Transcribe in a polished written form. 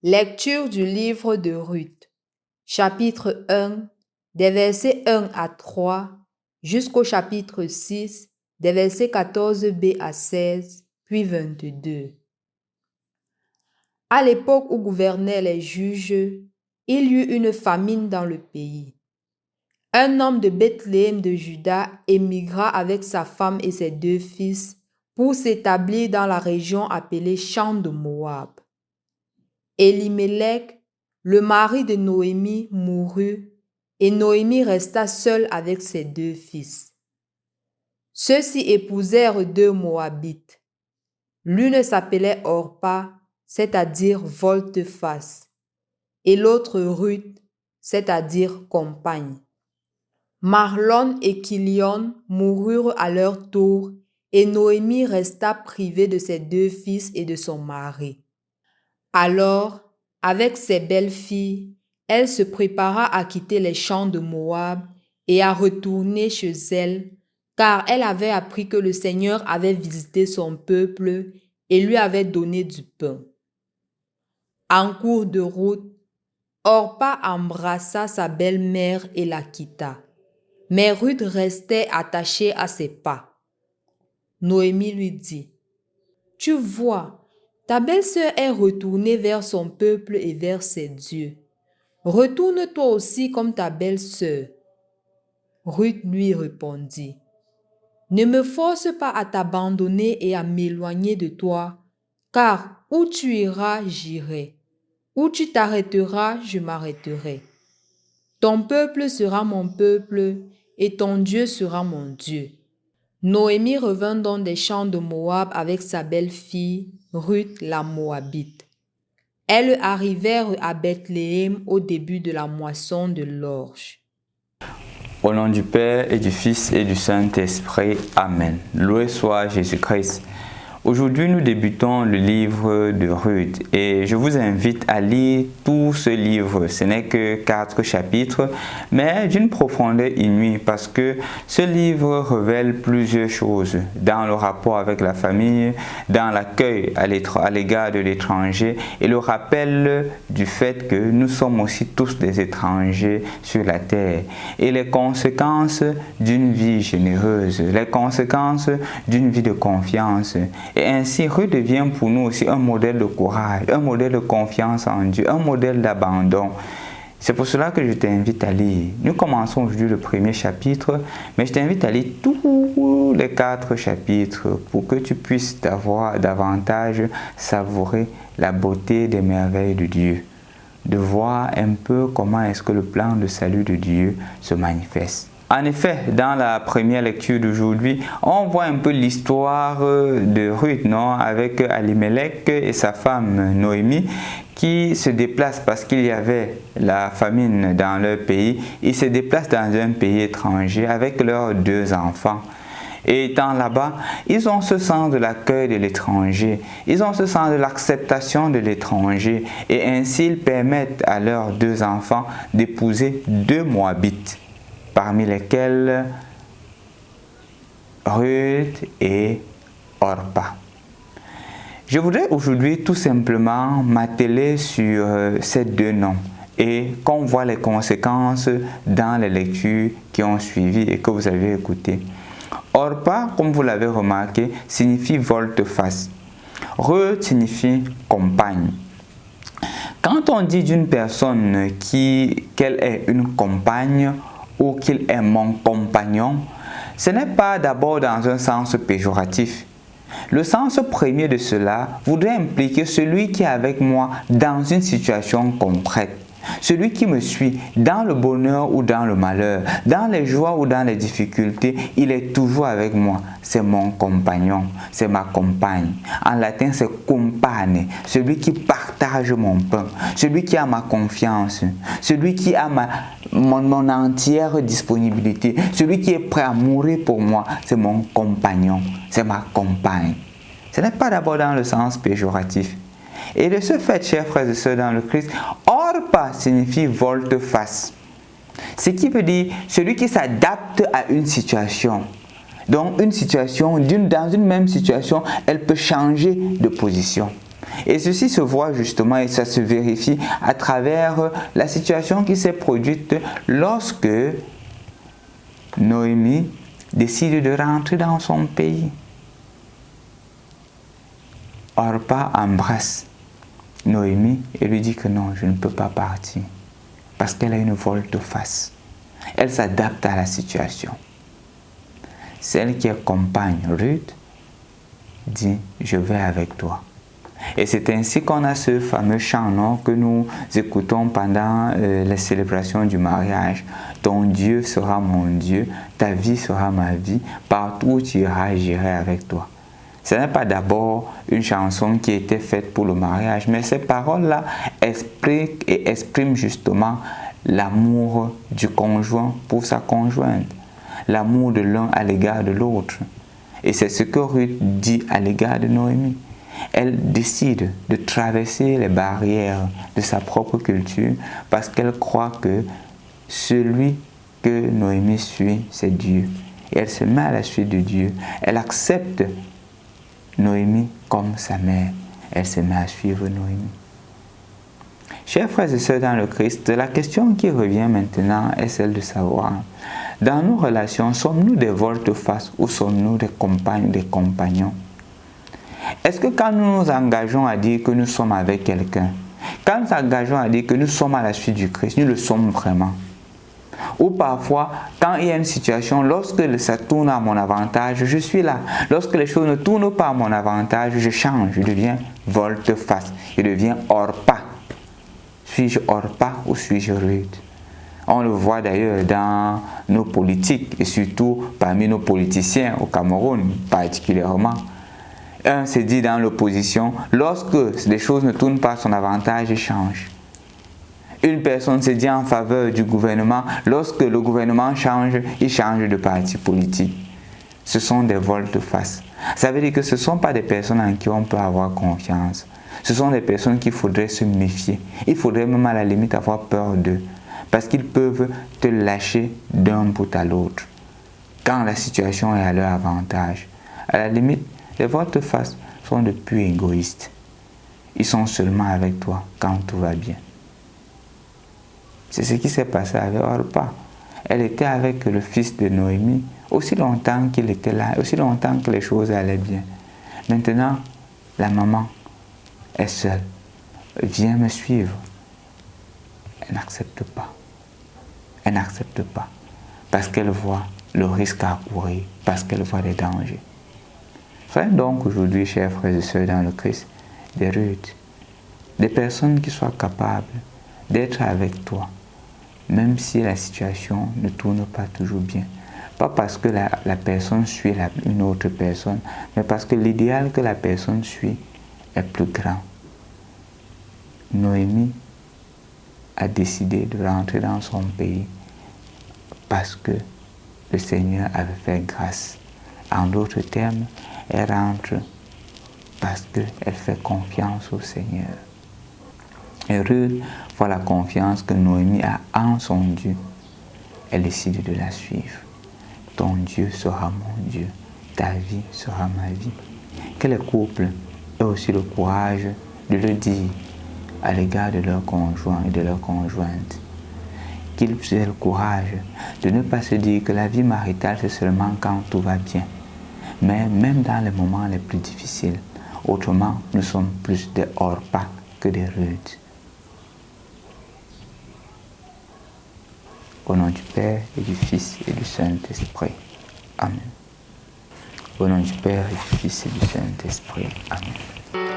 Lecture du livre de Ruth, chapitre 1, des versets 1 à 3 jusqu'au chapitre 6, des versets 14b à 16, puis 22. À l'époque où gouvernaient les juges, il y eut une famine dans le pays. Un homme de Bethléem de Juda émigra avec sa femme et ses 2 fils pour s'établir dans la région appelée Champ de Moab. Elimelech, le mari de Noémie, mourut, et Noémie resta seule avec ses 2 fils. Ceux-ci épousèrent 2 Moabites. L'une s'appelait Orpa, c'est-à-dire volte-face, et l'autre Ruth, c'est-à-dire compagne. Mahlon et Kilion moururent à leur tour, et Noémie resta privée de ses 2 fils et de son mari. Alors, avec ses belles-filles, elle se prépara à quitter les champs de Moab et à retourner chez elle, car elle avait appris que le Seigneur avait visité son peuple et lui avait donné du pain. En cours de route, Orpa embrassa sa belle-mère et la quitta, mais Ruth restait attachée à ses pas. Noémie lui dit: « Tu vois, ta belle-sœur est retournée vers son peuple et vers ses dieux. Retourne toi aussi comme ta belle-sœur. » Ruth lui répondit: « Ne me force pas à t'abandonner et à m'éloigner de toi, car où tu iras, j'irai. Où tu t'arrêteras, je m'arrêterai. Ton peuple sera mon peuple et ton Dieu sera mon Dieu. » Noémie revint donc des champs de Moab avec sa belle-fille, Ruth la Moabite. Elles arrivèrent à Bethléem au début de la moisson de l'orge. Au nom du Père et du Fils et du Saint-Esprit. Amen. Loué soit Jésus-Christ. Aujourd'hui, nous débutons le livre de Ruth et je vous invite à lire tout ce livre. Ce n'est que 4 chapitres, mais d'une profondeur inouïe parce que ce livre révèle plusieurs choses dans le rapport avec la famille, dans l'accueil à l'égard de l'étranger et le rappel du fait que nous sommes aussi tous des étrangers sur la terre et les conséquences d'une vie généreuse, les conséquences d'une vie de confiance. Et ainsi, Ruth devient pour nous aussi un modèle de courage, un modèle de confiance en Dieu, un modèle d'abandon. C'est pour cela que je t'invite à lire. Nous commençons aujourd'hui le premier chapitre, mais je t'invite à lire tous les 4 chapitres pour que tu puisses davantage savourer la beauté des merveilles de Dieu, de voir un peu comment est-ce que le plan de salut de Dieu se manifeste. En effet, dans la première lecture d'aujourd'hui, on voit un peu l'histoire de Ruth, non, avec Elimelech et sa femme Noémie qui se déplacent parce qu'il y avait la famine dans leur pays. Ils se déplacent dans un pays étranger avec leurs 2 enfants. Et étant là-bas, ils ont ce sens de l'accueil de l'étranger, ils ont ce sens de l'acceptation de l'étranger et ainsi ils permettent à leurs 2 enfants d'épouser 2 Moabites, parmi lesquels Ruth et Orpa. Je voudrais aujourd'hui tout simplement m'atteler sur ces 2 noms et qu'on voit les conséquences dans les lectures qui ont suivi et que vous avez écoutées. Orpa, comme vous l'avez remarqué, signifie volte-face. Ruth signifie compagne. Quand on dit d'une personne qu'elle est une compagne ou qu'il est mon compagnon, ce n'est pas d'abord dans un sens péjoratif. Le sens premier de cela voudrait impliquer celui qui est avec moi dans une situation concrète. Celui qui me suit dans le bonheur ou dans le malheur, dans les joies ou dans les difficultés, il est toujours avec moi. C'est mon compagnon, c'est ma compagne. En latin, c'est compane, celui qui partage mon pain, celui qui a ma confiance, celui qui a mon entière disponibilité, celui qui est prêt à mourir pour moi, c'est mon compagnon, c'est ma compagne. Ce n'est pas d'abord dans le sens péjoratif. Et de ce fait, chers frères et sœurs dans le Christ, Orpa signifie volte-face. Ce qui veut dire celui qui s'adapte à une situation. Donc une situation, dans une même situation, elle peut changer de position. Et ceci se voit justement et ça se vérifie à travers la situation qui s'est produite lorsque Noémie décide de rentrer dans son pays. Orpa embrasse Noémie et lui dit que non, je ne peux pas partir parce qu'elle a une volte-face. Elle s'adapte à la situation. Celle qui accompagne Ruth dit « Je vais avec toi ». Et c'est ainsi qu'on a ce fameux chant non, que nous écoutons pendant la célébration du mariage. Ton Dieu sera mon Dieu, ta vie sera ma vie, partout où tu iras, j'irai avec toi. Ce n'est pas d'abord une chanson qui a été faite pour le mariage, mais ces paroles-là expriment justement l'amour du conjoint pour sa conjointe, l'amour de l'un à l'égard de l'autre. Et c'est ce que Ruth dit à l'égard de Noémie. Elle décide de traverser les barrières de sa propre culture parce qu'elle croit que celui que Noémie suit, c'est Dieu. Et elle se met à la suite de Dieu. Elle accepte Noémie comme sa mère. Elle se met à suivre Noémie. Chers frères et sœurs dans le Christ, la question qui revient maintenant est celle de savoir, dans nos relations, sommes-nous des volte-face ou sommes-nous des compagnes, des compagnons? Est-ce que quand nous nous engageons à dire que nous sommes avec quelqu'un, quand nous nous engageons à dire que nous sommes à la suite du Christ, nous le sommes vraiment? Ou parfois, quand il y a une situation, lorsque ça tourne à mon avantage, je suis là. Lorsque les choses ne tournent pas à mon avantage, je change, je deviens volte-face, je deviens Orpa. Suis-je Orpa ou suis-je Ruth? On le voit d'ailleurs dans nos politiques et surtout parmi nos politiciens au Cameroun particulièrement. Un se dit dans l'opposition, lorsque les choses ne tournent pas à son avantage, il change. Une personne se dit en faveur du gouvernement, lorsque le gouvernement change, il change de parti politique. Ce sont des volte-face. Ça veut dire que ce ne sont pas des personnes en qui on peut avoir confiance. Ce sont des personnes qu'il faudrait se méfier. Il faudrait même à la limite avoir peur d'eux. Parce qu'ils peuvent te lâcher d'un bout à l'autre. Quand la situation est à leur avantage. À la limite, les volte-face sont de purs égoïstes. Ils sont seulement avec toi quand tout va bien. C'est ce qui s'est passé avec Orpa. Elle était avec le fils de Noémie aussi longtemps qu'il était là, aussi longtemps que les choses allaient bien. Maintenant, la maman est seule. Viens me suivre. Elle n'accepte pas. Elle n'accepte pas. Parce qu'elle voit le risque à courir, parce qu'elle voit les dangers. Soyez donc aujourd'hui, chers frères et sœurs dans le Christ, des Ruth, des personnes qui soient capables d'être avec toi, même si la situation ne tourne pas toujours bien. Pas parce que la personne suit une autre personne, mais parce que l'idéal que la personne suit est plus grand. Noémie a décidé de rentrer dans son pays parce que le Seigneur avait fait grâce. En d'autres termes, elle rentre parce qu'elle fait confiance au Seigneur. Et Ruth voit la confiance que Noémie a en son Dieu. Elle décide de la suivre. Ton Dieu sera mon Dieu, ta vie sera ma vie. Que les couples aient aussi le courage de le dire à l'égard de leur conjoint et de leur conjointe. Qu'ils aient le courage de ne pas se dire que la vie maritale c'est seulement quand tout va bien. Mais même dans les moments les plus difficiles, autrement nous sommes plus des Orpa que des Ruth. Au nom du Père et du Fils et du Saint-Esprit. Amen. Au nom du Père et du Fils et du Saint-Esprit. Amen.